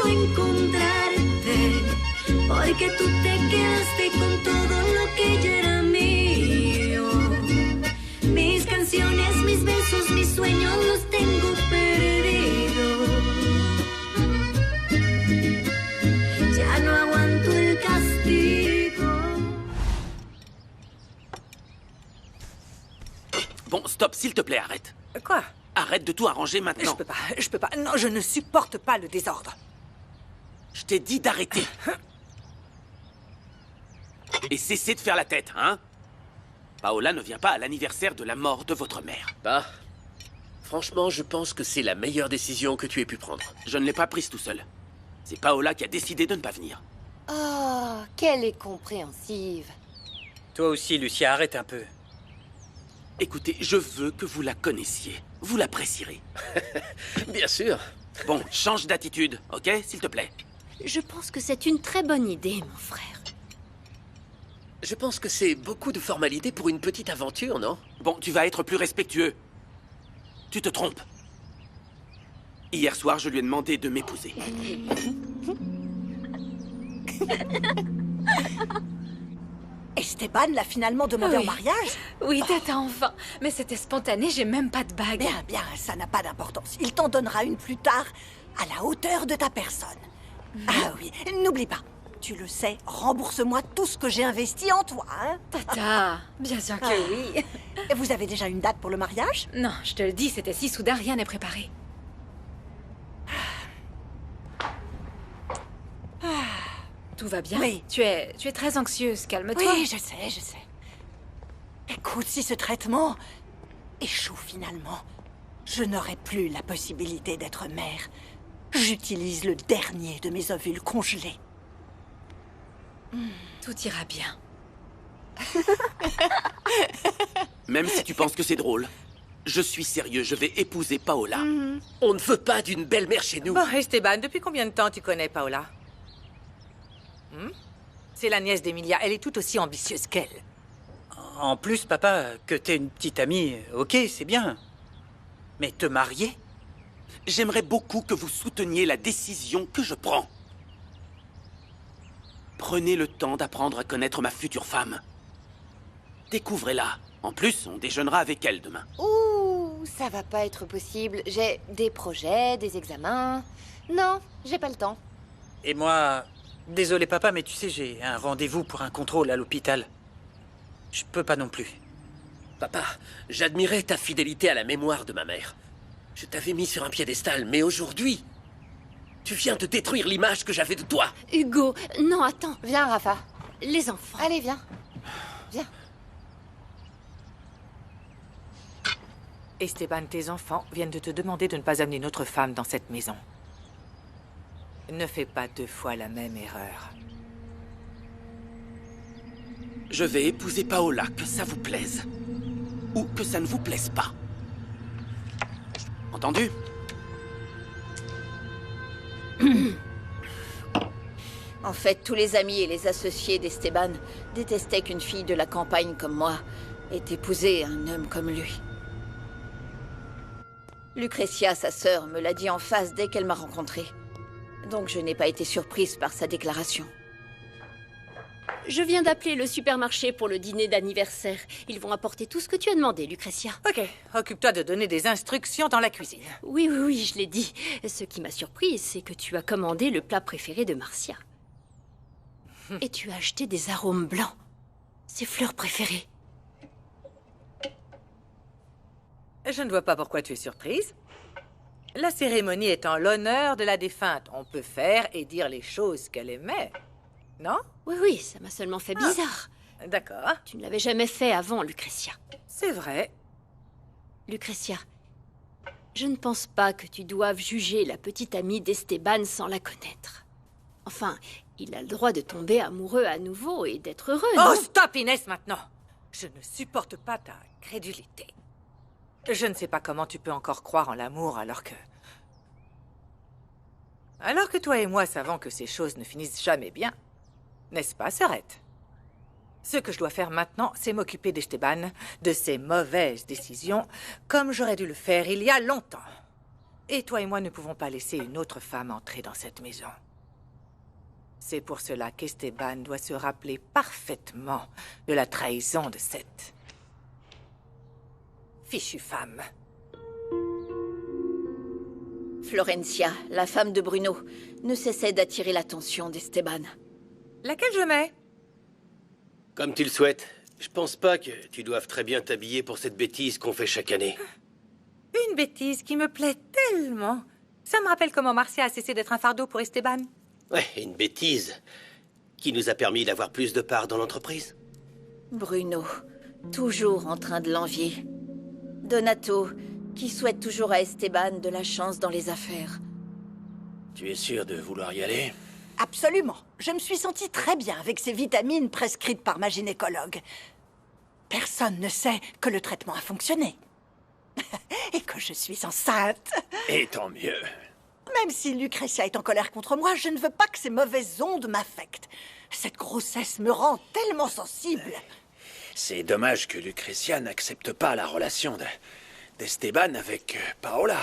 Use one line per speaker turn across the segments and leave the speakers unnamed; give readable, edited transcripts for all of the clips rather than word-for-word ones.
encontrarte, porque tú te quedaste con todo lo que ya era mío. Mis canciones, mis besos, mis sueños los tengo perdidos. Ya no aguanto el castigo.
Bon, stop, s'il te plaît, arrête.
Quoi?
Arrête de tout arranger maintenant.
Je peux pas. Non, je ne supporte pas le désordre.
Je t'ai dit d'arrêter. Et cessez de faire la tête, hein? Paola ne vient pas à l'anniversaire de la mort de votre mère.
Bah, franchement, je pense que c'est la meilleure décision que tu aies pu prendre.
Je ne l'ai pas prise tout seul. C'est Paola qui a décidé de ne pas venir.
Oh, qu'elle est compréhensive.
Toi aussi, Lucia, arrête un peu.
Écoutez, je veux que vous la connaissiez. Vous l'apprécierez.
Bien sûr.
Bon, change d'attitude, ok, s'il te plaît?
Je pense que c'est une très bonne idée, mon frère.
Je pense que c'est beaucoup de formalités pour une petite aventure, non?
Bon, tu vas être plus respectueux. Tu te trompes. Hier soir, je lui ai demandé de m'épouser.
Esteban l'a finalement demandé en mariage?
Oui, tata, enfin. Mais c'était spontané, j'ai même pas de bague.
Bien, ça n'a pas d'importance. Il t'en donnera une plus tard, à la hauteur de ta personne. Ah oui, n'oublie pas. Tu le sais, rembourse-moi tout ce que j'ai investi en toi, hein?
Tata, bien sûr que oui.
Et vous avez déjà une date pour le mariage?
Non, je te le dis, c'était si soudain, rien n'est préparé. Tout va bien?
Oui.
Tu es très anxieuse, calme-toi.
Oui, je sais. Écoute, si ce traitement échoue finalement, je n'aurai plus la possibilité d'être mère. J'utilise le dernier de mes ovules congelés.
Tout ira bien.
Même si tu penses que c'est drôle, je suis sérieux, je vais épouser Paola.
On ne veut pas d'une belle-mère chez nous.
Bon, Esteban, depuis combien de temps tu connais Paola? C'est la nièce d'Emilia, elle est tout aussi ambitieuse qu'elle.
En plus, papa, que t'aies une petite amie, ok, c'est bien. Mais te marier?
J'aimerais beaucoup que vous souteniez la décision que je prends. Prenez le temps d'apprendre à connaître ma future femme. Découvrez-la. En plus, on déjeunera avec elle demain.
Ouh, ça va pas être possible. J'ai des projets, des examens. Non, j'ai pas le temps.
Et moi... Désolé, papa, mais tu sais, j'ai un rendez-vous pour un contrôle à l'hôpital. Je peux pas non plus.
Papa, j'admirais ta fidélité à la mémoire de ma mère. Je t'avais mis sur un piédestal, mais aujourd'hui, tu viens de détruire l'image que j'avais de toi.
Hugo, non, attends.
Viens, Rafa.
Les enfants. Allez, viens. Viens.
Esteban, tes enfants viennent de te demander de ne pas amener notre femme dans cette maison. Ne fais pas 2 fois la même erreur.
Je vais épouser Paola, que ça vous plaise. Ou que ça ne vous plaise pas. Entendu?
En fait, tous les amis et les associés d'Esteban détestaient qu'une fille de la campagne comme moi ait épousé un homme comme lui. Lucretia, sa sœur, me l'a dit en face dès qu'elle m'a rencontrée. Donc je n'ai pas été surprise par sa déclaration.
Je viens d'appeler le supermarché pour le dîner d'anniversaire. Ils vont apporter tout ce que tu as demandé, Lucretia.
Ok, occupe-toi de donner des instructions dans la cuisine.
Oui, je l'ai dit. Ce qui m'a surprise, c'est que tu as commandé le plat préféré de Marcia. Et tu as acheté des arômes blancs. Ses fleurs préférées.
Je ne vois pas pourquoi tu es surprise. La cérémonie est en l'honneur de la défunte. On peut faire et dire les choses qu'elle aimait. Non?
Oui, ça m'a seulement fait bizarre.
D'accord.
Tu ne l'avais jamais fait avant, Lucretia.
C'est vrai.
Lucretia, je ne pense pas que tu doives juger la petite amie d'Esteban sans la connaître. Enfin, il a le droit de tomber amoureux à nouveau et d'être heureux, non?
Oh, stop, Inès, maintenant! Je ne supporte pas ta crédulité. Je ne sais pas comment tu peux encore croire en l'amour alors que... Alors que toi et moi savons que ces choses ne finissent jamais bien. N'est-ce pas, sœurette? Ce que je dois faire maintenant, c'est m'occuper d'Esteban, de ses mauvaises décisions, comme j'aurais dû le faire il y a longtemps.
Et toi et moi ne pouvons pas laisser une autre femme entrer dans cette maison. C'est pour cela qu'Esteban doit se rappeler parfaitement de la trahison de cette fichue femme.
Florencia, la femme de Bruno, ne cessait d'attirer l'attention d'Esteban.
Laquelle je mets?
Comme tu le souhaites. Je pense pas que tu doives très bien t'habiller pour cette bêtise qu'on fait chaque année.
Une bêtise qui me plaît tellement. Ça me rappelle comment Marcia a cessé d'être un fardeau pour Esteban.
Ouais, une bêtise qui nous a permis d'avoir plus de parts dans l'entreprise.
Bruno, toujours en train de l'envier. Donato, qui souhaite toujours à Esteban de la chance dans les affaires.
Tu es sûr de vouloir y aller?
Absolument. Je me suis sentie très bien avec ces vitamines prescrites par ma gynécologue. Personne ne sait que le traitement a fonctionné. Et que je suis enceinte.
Et tant mieux.
Même si Lucretia est en colère contre moi, je ne veux pas que ces mauvaises ondes m'affectent. Cette grossesse me rend tellement sensible.
C'est dommage que Lucretia n'accepte pas la relation d'Esteban avec Paola.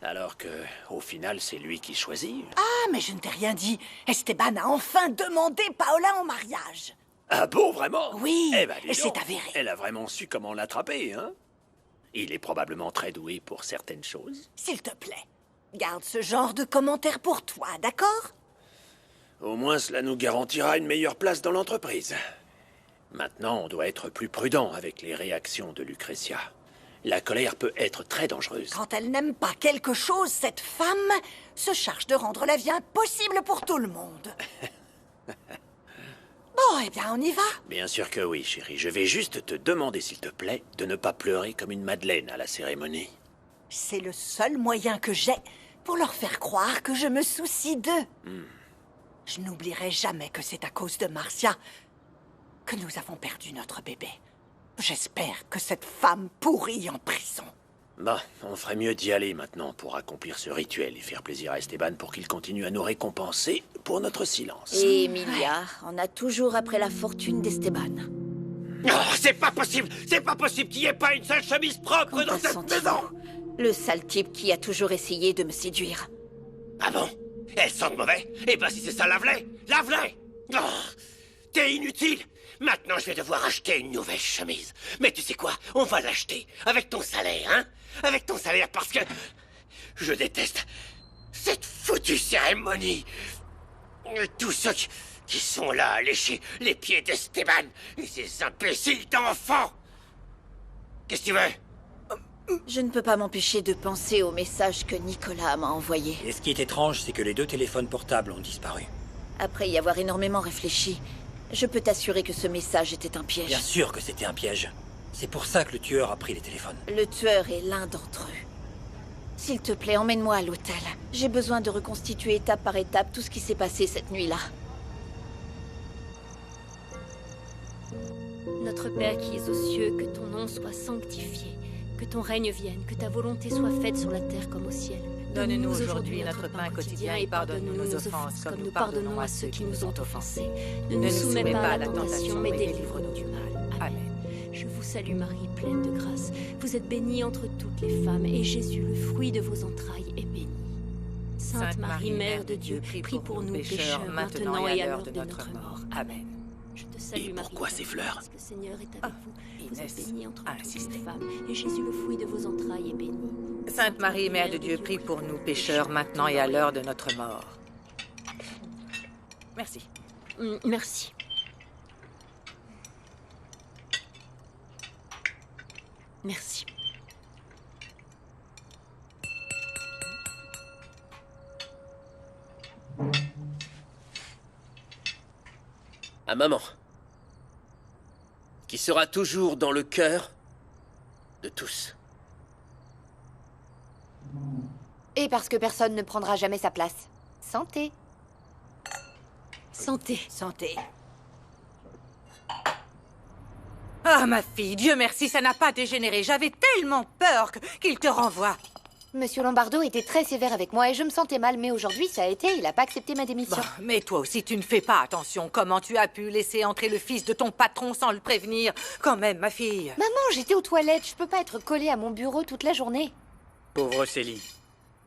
Alors que, au final, c'est lui qui choisit.
Ah, mais je ne t'ai rien dit. Esteban a enfin demandé Paola en mariage.
Ah bon, vraiment?
Oui,
Eh ben, dis
et c'est
donc,
avéré.
Elle a vraiment su comment l'attraper, hein? Il est probablement très doué pour certaines choses.
S'il te plaît, garde ce genre de commentaires pour toi, d'accord?
Au moins, cela nous garantira une meilleure place dans l'entreprise. Maintenant, on doit être plus prudent avec les réactions de Lucretia. La colère peut être très dangereuse.
Quand elle n'aime pas quelque chose, cette femme se charge de rendre la vie impossible pour tout le monde. Bon, eh bien, on y va.
Bien sûr que oui, chérie. Je vais juste te demander, s'il te plaît, de ne pas pleurer comme une madeleine à la cérémonie.
C'est le seul moyen que j'ai pour leur faire croire que je me soucie d'eux. Je n'oublierai jamais que c'est à cause de Marcia que nous avons perdu notre bébé. J'espère que cette femme pourrit en prison.
Bah, on ferait mieux d'y aller maintenant pour accomplir ce rituel et faire plaisir à Esteban pour qu'il continue à nous récompenser pour notre silence.
Et Emilia en a toujours après la fortune d'Esteban.
Oh, c'est pas possible! C'est pas possible qu'il n'y ait pas une seule chemise propre dans cette maison!
Le sale type qui a toujours essayé de me séduire.
Ah bon? Elles sentent mauvais? Eh ben si c'est ça, lave-les! Lave-les! Oh, t'es inutile! Maintenant, je vais devoir acheter une nouvelle chemise. Mais tu sais quoi? On va l'acheter avec ton salaire, hein? Avec ton salaire, parce que je déteste cette foutue cérémonie. Tous ceux qui sont là à lécher les pieds d'Esteban et ces imbéciles d'enfants. Qu'est-ce que tu veux?
Je ne peux pas m'empêcher de penser au message que Nicolas m'a envoyé.
Et ce qui est étrange, c'est que les 2 téléphones portables ont disparu.
Après y avoir énormément réfléchi, je peux t'assurer que ce message était un piège.
Bien sûr que c'était un piège. C'est pour ça que le tueur a pris les téléphones.
Le tueur est l'un d'entre eux. S'il te plaît, emmène-moi à l'hôtel. J'ai besoin de reconstituer étape par étape tout ce qui s'est passé cette nuit-là.
Notre Père qui es aux cieux, que ton nom soit sanctifié, que ton règne vienne, que ta volonté soit faite sur la terre comme au ciel.
Donne-nous aujourd'hui notre pain quotidien et pardonne-nous nos offenses comme nous pardonnons à ceux qui nous ont offensés.
Ne nous soumets pas à la tentation, mais délivre-nous du mal.
Amen.
Je vous salue Marie, pleine de grâce. Vous êtes bénie entre toutes les femmes, et Jésus, le fruit de vos entrailles, est béni. Sainte Marie, Mère de Dieu, prie pour nous pécheurs, maintenant et à l'heure de notre mort.
Amen.
Je te salue,
Et
Marie,
pourquoi ces fleurs?
parce que le Seigneur est avec vous. Vous êtes
Inès
bénie entre
a
toutes
insisté.
les femmes, et Jésus, le fruit de vos entrailles, est béni.
Sainte Marie, Mère de Dieu, prie pour nous pécheurs maintenant et à l'heure de notre mort. Merci.
Merci. Merci.
À maman. Qui sera toujours dans le cœur de tous.
Et parce que personne ne prendra jamais sa place. Santé.
Santé.
Santé.
Ah, ma fille, Dieu merci, ça n'a pas dégénéré. J'avais tellement peur qu'il te renvoie.
Monsieur Lombardo était très sévère avec moi et je me sentais mal, mais aujourd'hui, ça a été, il n'a pas accepté ma démission.
Bon, mais toi aussi, tu ne fais pas attention. Comment tu as pu laisser entrer le fils de ton patron sans le prévenir? Quand même, ma fille.
Maman, j'étais aux toilettes, je peux pas être collée à mon bureau toute la journée.
Pauvre Célie.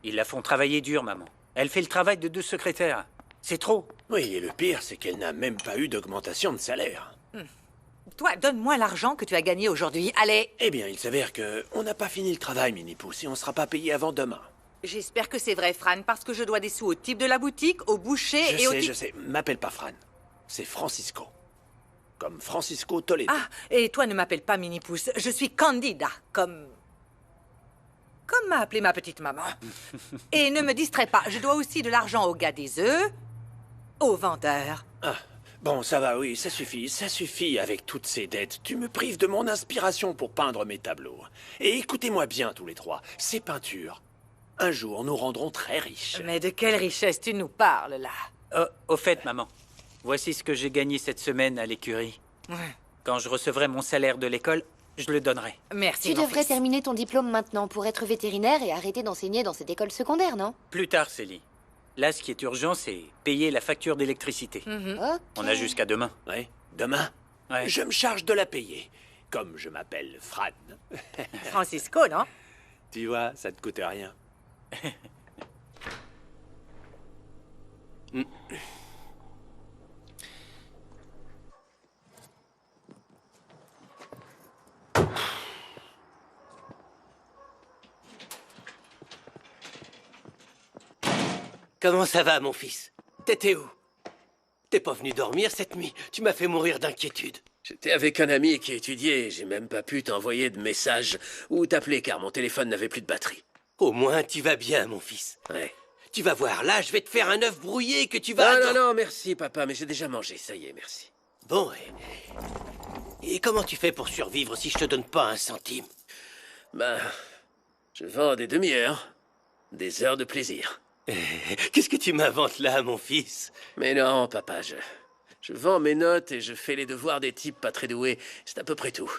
Ils la font travailler dur, maman. Elle fait le travail de 2 secrétaires. C'est trop.
Oui, et le pire, c'est qu'elle n'a même pas eu d'augmentation de salaire.
Toi, donne-moi l'argent que tu as gagné aujourd'hui. Allez.
Eh bien, il s'avère que on n'a pas fini le travail, Mini-Pouce, et on sera pas payé avant demain.
J'espère que c'est vrai, Fran, parce que je dois des sous au type de la boutique, au boucher et au type...
Je sais. M'appelle pas Fran. C'est Francisco. Comme Francisco Toledo.
Ah, et toi ne m'appelle pas Mini-Pouce. Je suis Candida, comme m'a appelé ma petite maman. Et ne me distrais pas, je dois aussi de l'argent au gars des œufs, au vendeur.
Ah, bon, ça va, oui, ça suffit avec toutes ces dettes. Tu me prives de mon inspiration pour peindre mes tableaux. Et écoutez-moi bien tous les trois, ces peintures, un jour nous rendront très riches.
Mais de quelle richesse tu nous parles, là?
Au fait, maman, voici ce que j'ai gagné cette semaine à l'écurie. Quand je recevrai mon salaire de l'école, je le donnerai.
Merci,
Tu devrais terminer ton diplôme maintenant pour être vétérinaire et arrêter d'enseigner dans cette école secondaire, non?
Plus tard, Célie. Là, ce qui est urgent, c'est payer la facture d'électricité.
Ok.
On a jusqu'à demain.
Ouais, demain, je me charge de la payer. Comme je m'appelle Fran.
Francisco, non?
Tu vois, ça te coûte rien.
Comment ça va, mon fils? T'étais où? T'es pas venu dormir cette nuit? Tu m'as fait mourir d'inquiétude.
J'étais avec un ami qui étudiait, j'ai même pas pu t'envoyer de message ou t'appeler car mon téléphone n'avait plus de batterie.
Au moins, tu vas bien, mon fils.
Ouais.
Tu vas voir, là, je vais te faire un œuf brouillé que tu vas...
Non, merci, papa, mais j'ai déjà mangé, ça y est, merci.
Bon, et comment tu fais pour survivre si je te donne pas un centime?
Ben, je vends des demi-heures, des heures de plaisir.
Qu'est-ce que tu m'inventes là, mon fils?
Mais non, papa, je vends mes notes et je fais les devoirs des types pas très doués. C'est à peu près tout.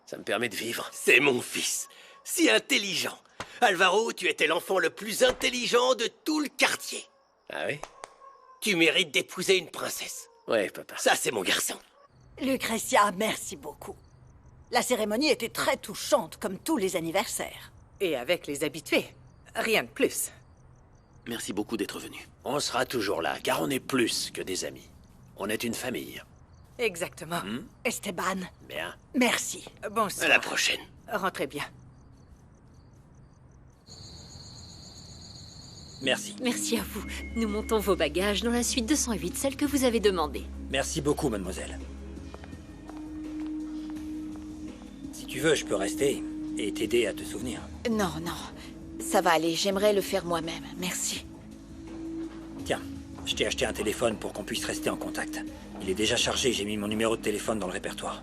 Ça me permet de vivre.
C'est mon fils. Si intelligent. Alvaro, tu étais l'enfant le plus intelligent de tout le quartier.
Ah oui?
Tu mérites d'épouser une princesse.
Ouais, papa.
Ça, c'est mon garçon.
Lucretia, merci beaucoup. La cérémonie était très touchante, comme tous les anniversaires.
Et avec les habitués. Rien de plus.
Merci beaucoup d'être venu.
On sera toujours là, car on est plus que des amis. On est une famille.
Exactement.
Esteban,
Bien.
merci.
Bonsoir.
À la prochaine.
Rentrez bien.
Merci.
Merci à vous. Nous montons vos bagages dans la suite 208, celle que vous avez demandée.
Merci beaucoup, mademoiselle. Si tu veux, je peux rester et t'aider à te souvenir.
Non, ça va aller, j'aimerais le faire moi-même, merci.
Tiens, je t'ai acheté un téléphone pour qu'on puisse rester en contact. Il est déjà chargé, j'ai mis mon numéro de téléphone dans le répertoire.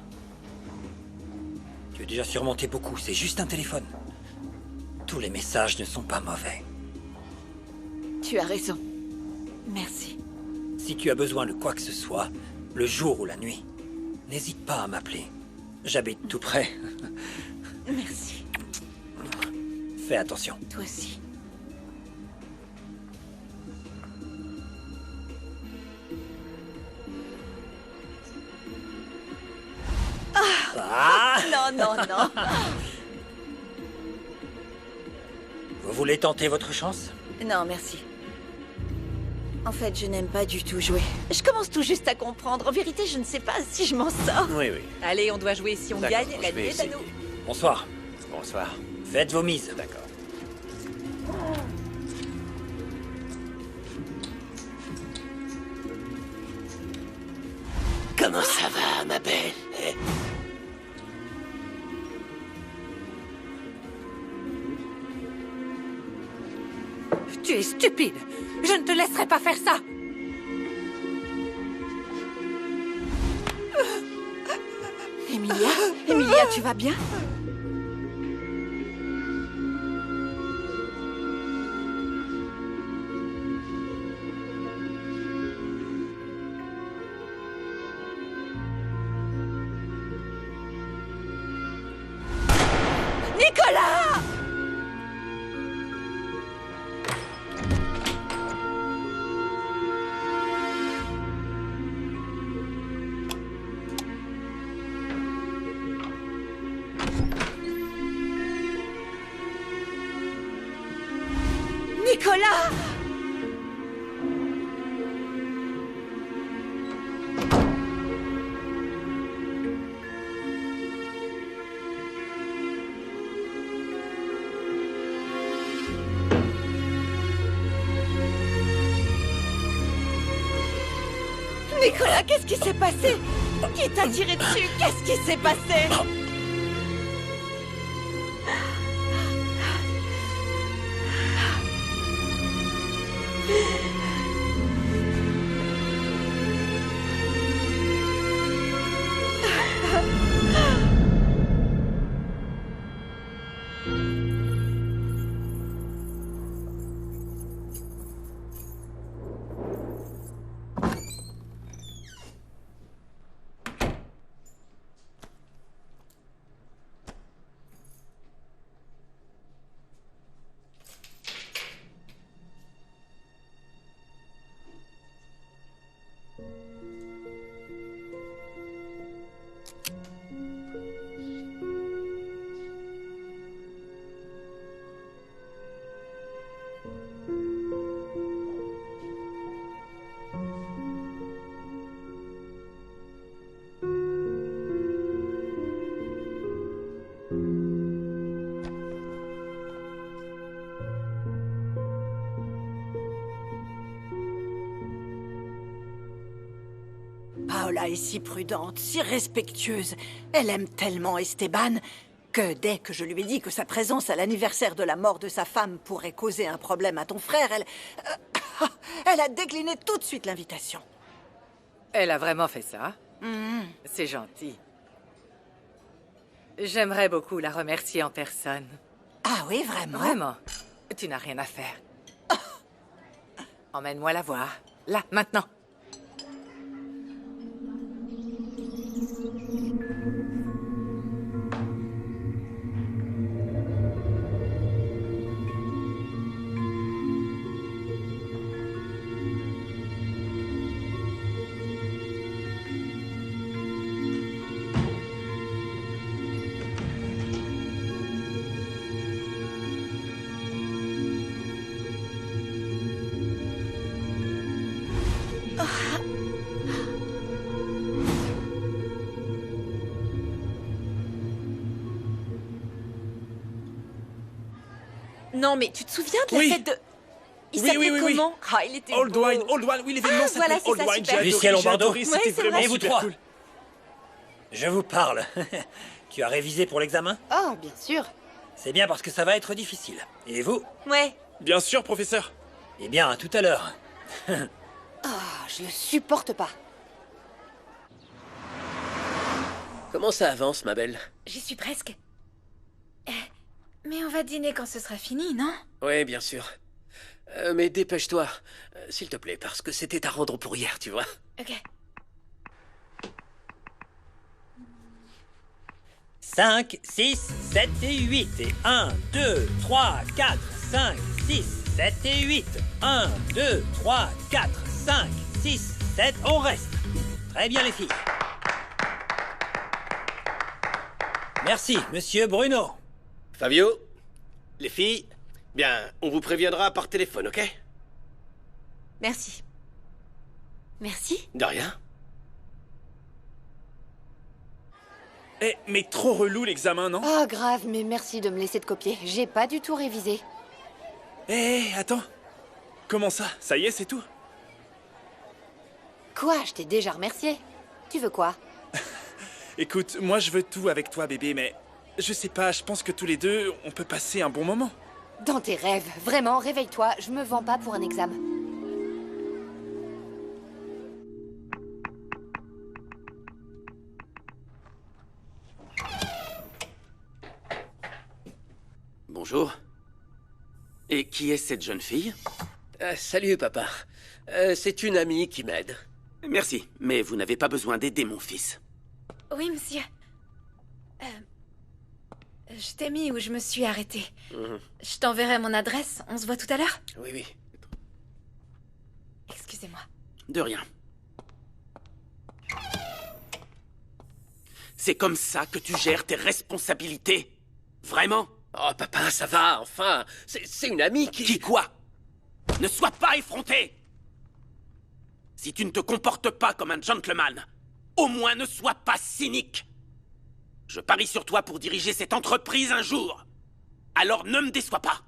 Tu as déjà surmonté beaucoup, c'est juste un téléphone. Tous les messages ne sont pas mauvais.
Tu as raison. Merci.
Si tu as besoin de quoi que ce soit, le jour ou la nuit, n'hésite pas à m'appeler. J'habite tout près.
Merci.
Fais attention.
Toi aussi.
Ah
Non.
Vous voulez tenter votre chance?
Non, merci. En fait, je n'aime pas du tout jouer. Je commence tout juste à comprendre. En vérité, je ne sais pas si je m'en sors.
Oui.
Allez, on doit jouer. Si on gagne, la nuit est à nous.
Bonsoir.
Bonsoir.
Faites vos mises.
D'accord.
Comment ça va, ma belle?
Tu es stupide. Je ne te laisserai pas faire ça.
Emilia, tu vas bien?
Nicolas! Nicolas! Nicolas, qu'est-ce qui s'est passé? Qui t'a tiré dessus? Qu'est-ce qui s'est passé? Paola est si prudente, si respectueuse. Elle aime tellement Esteban que dès que je lui ai dit que sa présence à l'anniversaire de la mort de sa femme pourrait causer un problème à ton frère, elle a décliné tout de suite l'invitation. Elle a vraiment fait ça? C'est gentil. J'aimerais beaucoup la remercier en personne.
Ah oui, vraiment?
Vraiment. Tu n'as rien à faire. Emmène-moi la voir. Là, maintenant.
Non, mais tu te souviens de la
Oui.
fête de... Il
Oui,
s'appelait
oui, oui, oui.
comment? Ah, il était
Old
beau.
Wine, oui, l'événement
Ah, voilà,
s'appelait
c'est
Old
ça,
Wine.
super.
Lucien Lombardo.
C'était
Ouais, c'est
vraiment
Et vous
super
trois
cool.
Je vous parle. Tu as révisé pour l'examen?
Oh, bien sûr.
C'est bien parce que ça va être difficile. Et vous?
Ouais.
Bien sûr, professeur.
Eh bien, à tout à l'heure.
Je le supporte pas.
Comment ça avance, ma belle?
J'y suis presque. Mais on va dîner quand ce sera fini, non?
Oui, bien sûr. Mais dépêche-toi, s'il te plaît, parce que c'était à rendre pour hier, tu vois.
Ok.
5, 6, 7 et 8. Et 1, 2, 3, 4, 5, 6, 7 et 8. 1, 2, 3, 4, 5, 6, 7. On reste. Très bien, les filles. Merci, monsieur Bruno.
Fabio, les filles, bien, on vous préviendra par téléphone, ok?
Merci.
Merci.
De rien.
Eh, mais trop relou l'examen, non?
Oh, grave, mais merci de me laisser de copier. J'ai pas du tout révisé.
Eh, attends. Comment ça? Ça y est, c'est tout?
Quoi? Je t'ai déjà remercié. Tu veux quoi?
Écoute, moi je veux tout avec toi, bébé, mais... Je sais pas, je pense que tous les deux, on peut passer un bon moment.
Dans tes rêves. Vraiment, réveille-toi. Je me vends pas pour un examen.
Bonjour. Et qui est cette jeune fille?
Salut, papa. C'est une amie qui m'aide.
Merci, mais vous n'avez pas besoin d'aider mon fils.
Oui, monsieur. Je t'ai mis où je me suis arrêtée. Je t'enverrai mon adresse. On se voit tout à l'heure?
Oui, oui.
Excusez-moi.
De rien. C'est comme ça que tu gères tes responsabilités? Vraiment?
Oh, papa, ça va, enfin. C'est une amie qui...
Qui quoi? Ne sois pas effronté! Si tu ne te comportes pas comme un gentleman, au moins ne sois pas cynique. Je parie sur toi pour diriger cette entreprise un jour. Alors ne me déçois pas.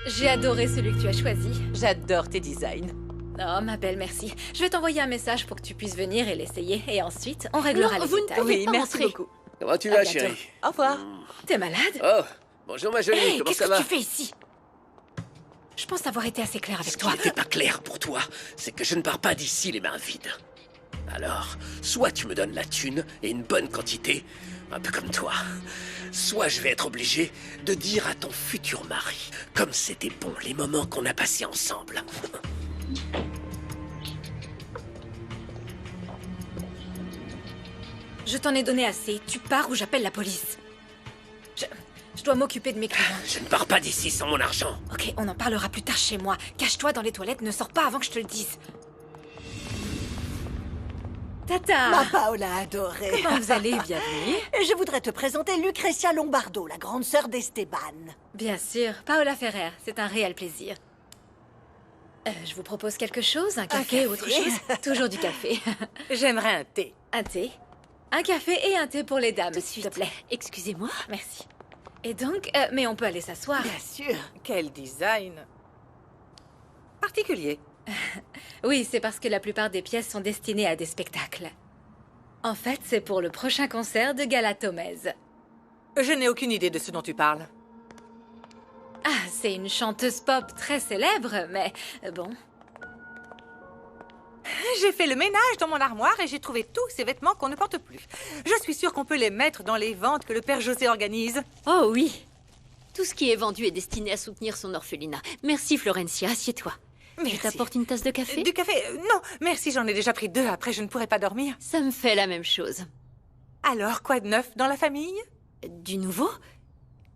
J'ai adoré celui que tu as choisi.
J'adore tes designs.
Oh, ma belle, merci. Je vais t'envoyer un message pour que tu puisses venir et l'essayer. Et ensuite, on réglera les détails.
Oui, merci beaucoup.
Comment tu vas, chérie?
Au revoir.
T'es malade?
Oh, bonjour ma jolie,
Hey,
comment
qu'est-ce
ça
que
va?
tu fais ici? Je pense avoir été assez claire avec
Ce qui
toi.
n'était pas clair pour toi, c'est que je ne pars pas d'ici les mains vides. Alors, soit tu me donnes la thune et une bonne quantité, un peu comme toi, soit je vais être obligé de dire à ton futur mari comme c'était bon les moments qu'on a passés ensemble.
Je t'en ai donné assez. Tu pars ou j'appelle la police. Je dois m'occuper de mes clients.
Je ne pars pas d'ici sans mon argent.
Ok, on en parlera plus tard chez moi. Cache-toi dans les toilettes, ne sors pas avant que je te le dise. Tata!
Ma Paola adorée.
Comment vous allez? Bienvenue.
Et je voudrais te présenter Lucrecia Lombardo, la grande sœur d'Esteban.
Bien sûr, Paola Ferrer, c'est un réel plaisir. Je vous propose quelque chose? Un café ou autre chose? Toujours du café.
J'aimerais un thé.
Un thé? Un café et un thé pour les dames, s'il te plaît.
Excusez-moi.
Merci. Et donc, mais on peut aller s'asseoir.
Bien sûr.
Quel design particulier.
Oui, c'est parce que la plupart des pièces sont destinées à des spectacles. En fait, c'est pour le prochain concert de Galatomèse.
Je n'ai aucune idée de ce dont tu parles.
Ah, c'est une chanteuse pop très célèbre, mais bon.
J'ai fait le ménage dans mon armoire et j'ai trouvé tous ces vêtements qu'on ne porte plus. Je suis sûre qu'on peut les mettre dans les ventes que le père José organise.
Oh oui. Tout ce qui est vendu est destiné à soutenir son orphelinat. Merci Florencia, assieds-toi.
Merci.
Je t'apporte une tasse de café?
Du café? Non, merci, j'en ai déjà pris 2. Après, je ne pourrai pas dormir.
Ça me fait la même chose.
Alors, quoi de neuf dans la famille?
Du nouveau?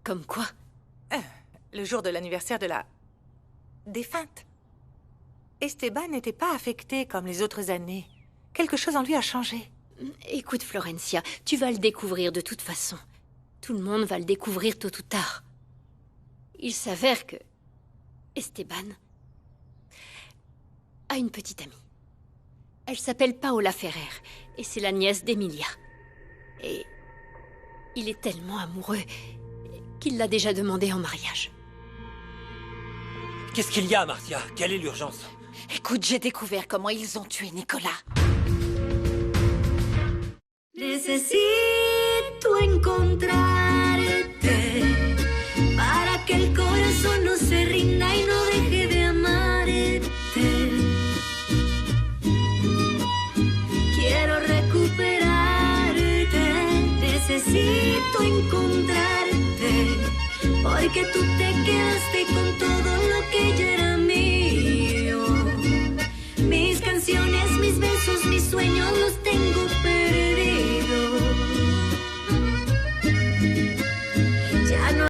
Comme quoi?
Le jour de l'anniversaire de la défunte. Esteban n'était pas affecté comme les autres années. Quelque chose en lui a changé.
Écoute Florencia, tu vas le découvrir de toute façon. Tout le monde va le découvrir tôt ou tard. Il s'avère que Esteban a une petite amie. Elle s'appelle Paola Ferrer et c'est la nièce d'Emilia. Et il est tellement amoureux qu'il l'a déjà demandé en mariage.
Qu'est-ce qu'il y a, Marcia? Quelle est l'urgence?
Écoute, j'ai découvert comment ils ont tué Nicolas.
Necesito encontrarte para que el corazón no se rinda y no deje de amarte. Quiero recuperarte, necesito encontrarte Porque tú te quedaste con todo lo que yo era